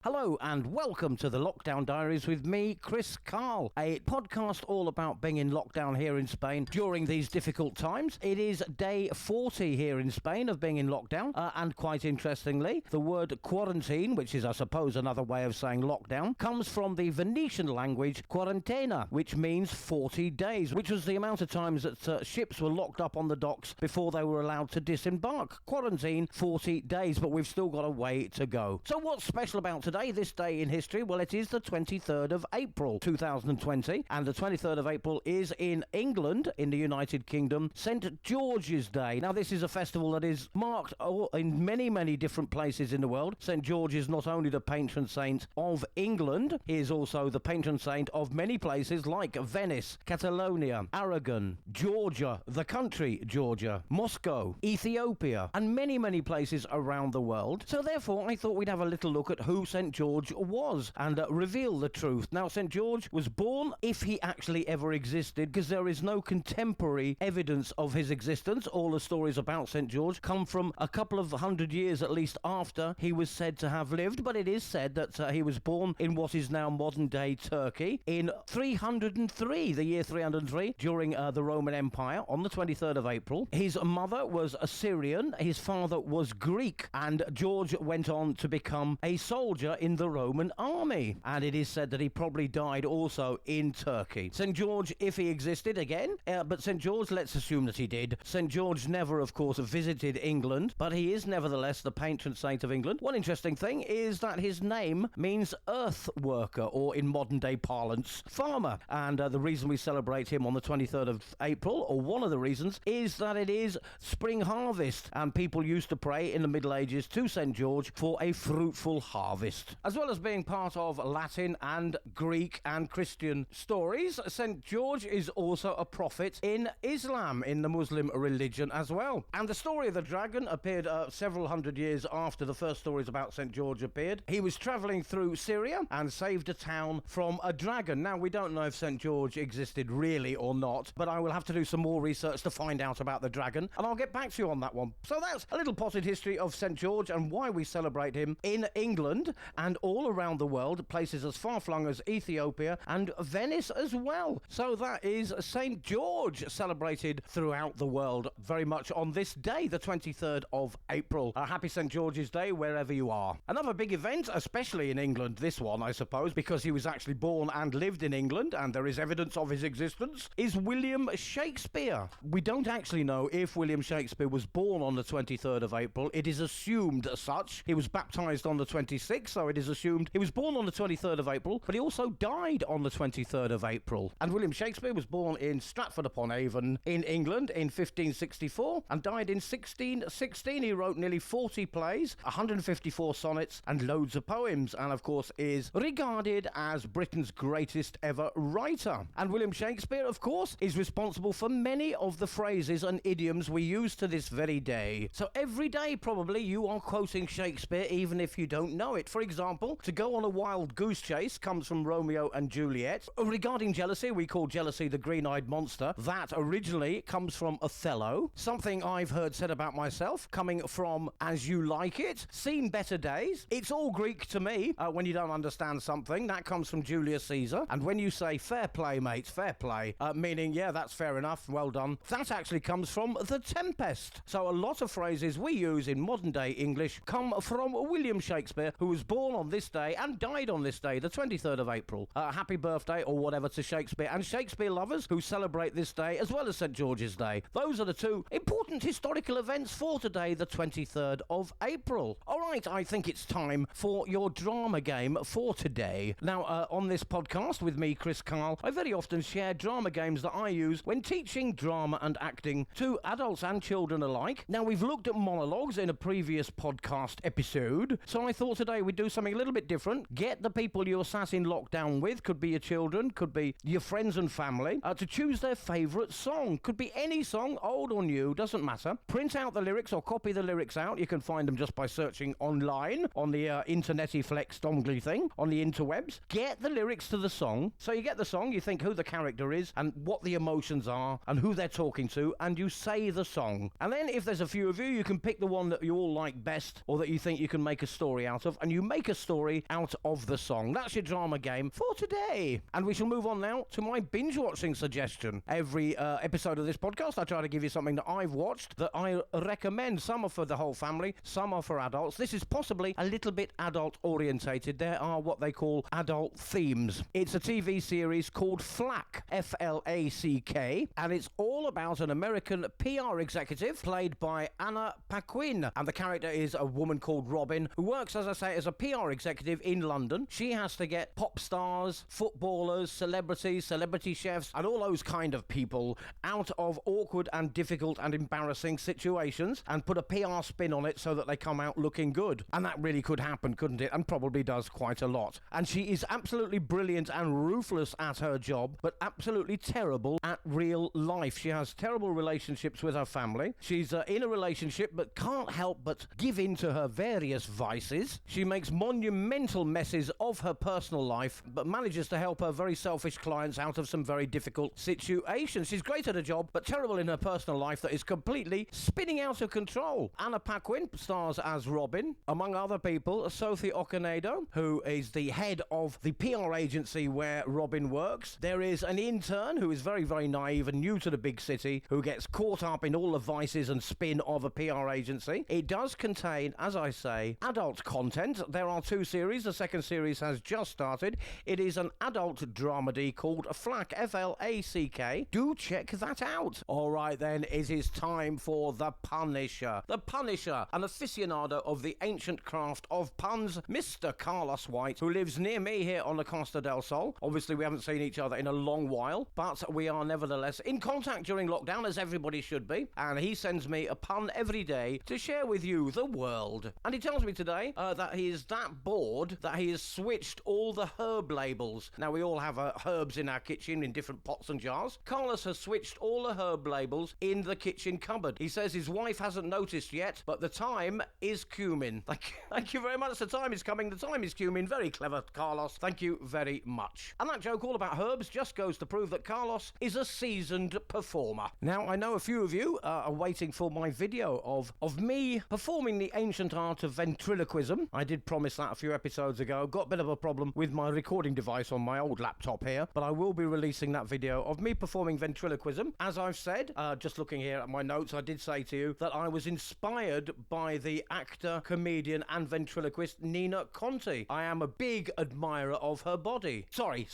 Hello and welcome to the Lockdown Diaries with me, Chris Carl, a podcast all about being in lockdown here in Spain during these difficult times. It is day 40 here in Spain of being in lockdown, and quite interestingly, the word quarantine, which is I suppose another way of saying lockdown, comes from the Venetian language quarantena, which means 40 days, which was the amount of times that ships were locked up on the docks before they were allowed to disembark. Quarantine, 40 days, but we've still got a way to go. So what's special about today, this day in history? Well, it is the 23rd of April 2020, and the 23rd of April is in England, in the United Kingdom, St. George's Day. Now, this is a festival that is marked in many different places in the world. St. George is not only the patron saint of England, he is also the patron saint of many places like Venice, Catalonia, Aragon, Georgia, the country Georgia, Moscow, Ethiopia, and many places around the world. So therefore, I thought we'd have a little look at who St. George was and reveal the truth. Now, St. George was born, if he actually ever existed, because there is no contemporary evidence of his existence. All the stories about St. George come from a couple of hundred years at least after he was said to have lived, but it is said that he was born in what is now modern-day Turkey in 303, the year 303, during the Roman Empire, on the 23rd of April. His mother was Assyrian, his father was Greek, and George went on to become a soldier in the Roman army, and it is said that he probably died also in Turkey. St. George, if he existed again, but St. George, let's assume that he did. St. George never, of course, visited England, but he is nevertheless the patron saint of England. One interesting thing is that his name means earth worker, or in modern day parlance, farmer, and the reason we celebrate him on the 23rd of April, or one of the reasons, is that it is spring harvest, and people used to pray in the Middle Ages to St. George for a fruitful harvest. As well as being part of Latin and Greek and Christian stories, St. George is also a prophet in Islam, in the Muslim religion as well. And the story of the dragon appeared several hundred years after the first stories about St. George appeared. He was travelling through Syria and saved a town from a dragon. Now, we don't know if St. George existed really or not, but I will have to do some more research to find out about the dragon, and I'll get back to you on that one. So that's a little potted history of St. George and why we celebrate him in England and all around the world, places as far-flung as Ethiopia and Venice as well. So that is St. George, celebrated throughout the world very much on this day, the 23rd of April. A happy St. George's Day wherever you are. Another big event, especially in England, this one I suppose, because he was actually born and lived in England and there is evidence of his existence, is William Shakespeare. We don't actually know if William Shakespeare was born on the 23rd of April. It is assumed as such. He was baptised on the 26th, so it is assumed he was born on the 23rd of April, but he also died on the 23rd of April. And William Shakespeare was born in Stratford-upon-Avon in England in 1564 and died in 1616. He wrote nearly 40 plays, 154 sonnets and loads of poems, and of course is regarded as Britain's greatest ever writer. And William Shakespeare, of course, is responsible for many of the phrases and idioms we use to this very day. So every day probably you are quoting Shakespeare even if you don't know it. For example, to go on a wild goose chase comes from Romeo and Juliet. Regarding jealousy, we call jealousy the green-eyed monster. That originally comes from Othello. Something I've heard said about myself, coming from As You Like It, Seen Better Days. It's all Greek to me when you don't understand something. That comes from Julius Caesar. And when you say fair play, mates, fair play, meaning, yeah, that's fair enough, well done, that actually comes from The Tempest. So a lot of phrases we use in modern-day English come from William Shakespeare, who was born on this day and died on this day, the 23rd of April. Happy birthday or whatever to Shakespeare and Shakespeare lovers who celebrate this day as well as St. George's Day. Those are the two important historical events for today, the 23rd of April. Alright, I think it's time for your drama game for today. Now, on this podcast with me, Chris Carl, I very often share drama games that I use when teaching drama and acting to adults and children alike. Now, we've looked at monologues in a previous podcast episode, so I thought today we'd do something a little bit different. Get the people you're sat in lockdown with, could be your children, could be your friends and family, to choose their favourite song. Could be any song, old or new, doesn't matter. Print out the lyrics or copy the lyrics out. You can find them just by searching online on the internety flex dongly thing, on the interwebs. Get the lyrics to the song. So you get the song, you think who the character is and what the emotions are and who they're talking to, and you say the song. And then if there's a few of you, you can pick the one that you all like best or that you think you can make a story out of, and you make make a story out of the song. That's your drama game for today. And we shall move on now to my binge-watching suggestion. Every episode of this podcast, I try to give you something that I've watched that I recommend. Some are for the whole family, some are for adults. This is possibly a little bit adult-orientated. There are what they call adult themes. It's a TV series called Flack, F-L-A-C-K, and it's all about an American PR executive played by Anna Paquin. And the character is a woman called Robin who works, as I say, as a PR executive in London. She has to get pop stars, footballers, celebrities, celebrity chefs, and all those kind of people out of awkward and difficult and embarrassing situations and put a PR spin on it so that they come out looking good. And that really could happen, couldn't it? And probably does quite a lot. And she is absolutely brilliant and ruthless at her job, but absolutely terrible at real life. She has terrible relationships with her family. She's in a relationship but can't help but give in to her various vices. She makes monumental messes of her personal life, but manages to help her very selfish clients out of some very difficult situations. She's great at her job, but terrible in her personal life that is completely spinning out of control. Anna Paquin stars as Robin, among other people, Sophie Okonedo, who is the head of the PR agency where Robin works. There is an intern who is very, very naive and new to the big city, who gets caught up in all the vices and spin of a PR agency. It does contain, as I say, adult content. There are 2 series. The second series has just started. It is an adult dramedy called Flack, F-L-A-C-K. Do check that out. All right, then, it is time for The Punisher. The Punisher, an aficionado of the ancient craft of puns, Mr. Carlos White, who lives near me here on the Costa del Sol. Obviously, we haven't seen each other in a long while, but we are nevertheless in contact during lockdown, as everybody should be, and he sends me a pun every day to share with you, the world. And he tells me today that he is that bored that he has switched all the herb labels. Now, we all have herbs in our kitchen in different pots and jars. Carlos has switched all the herb labels in the kitchen cupboard. He says his wife hasn't noticed yet, but the thyme is cumin. Thank you very much. The time is coming. The thyme is cumin. Very clever, Carlos. Thank you very much. And that joke all about herbs just goes to prove that Carlos is a seasoned performer. Now, I know a few of you are waiting for my video of me performing the ancient art of ventriloquism. I did promise that a few episodes ago. Got a bit of a problem with my recording device on my old laptop here, but I will be releasing that video of me performing ventriloquism. As I've said, just looking here at my notes, I did say to you that I was inspired by the actor, comedian, and ventriloquist Nina Conti. I am a big admirer of her body. Sorry,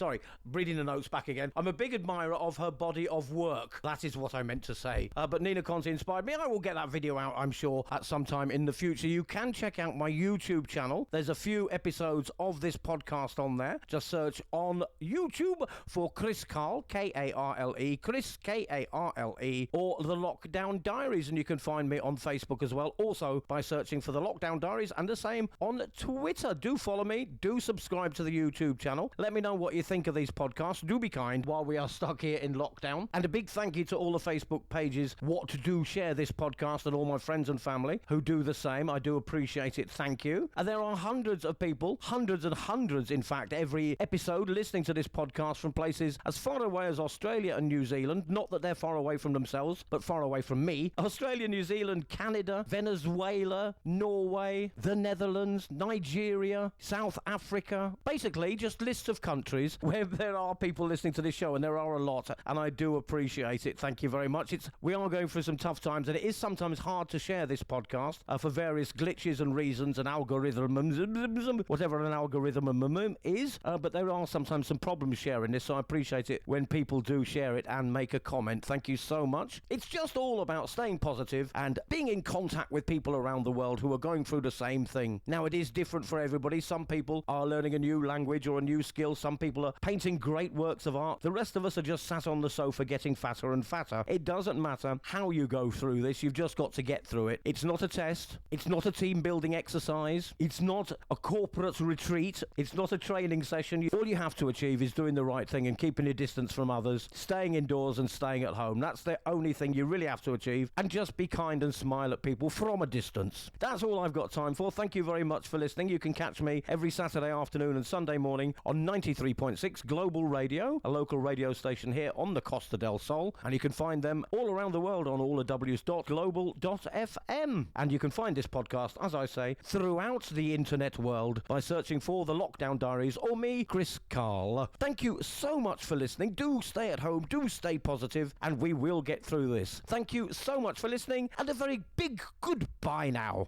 reading the notes back again. I'm a big admirer of her body of work. That is what I meant to say. But Nina Conti inspired me. I will get that video out, I'm sure, at some time in the future. You can check out my YouTube channel. There's a few episodes of this podcast on there. Just search on YouTube for Chris Carl, K-A-R-L-E, Chris, K-A-R-L-E, or The Lockdown Diaries, and you can find me on Facebook as well, also by searching for The Lockdown Diaries, and the same on Twitter. Do follow me, do subscribe to the YouTube channel. Let me know what you think of these podcasts. Do be kind while we are stuck here in lockdown. And a big thank you to all the Facebook pages what do share this podcast and all my friends and family who do the same. I do appreciate it. Thank you. And there are hundreds of people, hundreds and hundreds, in fact, every episode listening to this podcast from places as far away as Australia and New Zealand. Not that they're far away from themselves, but far away from me. Australia, New Zealand, Canada, Venezuela, Norway, the Netherlands, Nigeria, South Africa. Basically, just lists of countries where there are people listening to this show, and there are a lot, and I do appreciate it. Thank you very much. We are going through some tough times, and it is sometimes hard to share this podcast for various glitches and reasons and algorithms, whatever an algorithm is, but there are sometimes some problems sharing this, so I appreciate it when people do share it and make a comment. Thank you so much. It's just all about staying positive and being in contact with people around the world who are going through the same thing. Now, it is different for everybody. Some people are learning a new language or a new skill. Some people are painting great works of art. The rest of us are just sat on the sofa getting fatter and fatter. It doesn't matter how you go through this. You've just got to get through it. It's not a test. It's not a team-building exercise. It's not a corporate retreat. It's not a training session. All you have to achieve is doing the right thing and keeping your distance from others, staying indoors and staying at home. That's the only thing you really have to achieve. And just be kind and smile at people from a distance. That's all I've got time for. Thank you very much for listening. You can catch me every Saturday afternoon and Sunday morning on 93.6 Global Radio, a local radio station here on the Costa del Sol. And you can find them all around the world on allthews.global.fm. And you can find this podcast, as I say, throughout the internet world by searching for The Lockdown Diaries or me, Chris Carl. Thank you so much for listening. Do stay at home, do stay positive, and we will get through this. Thank you so much for listening, and a very big goodbye now.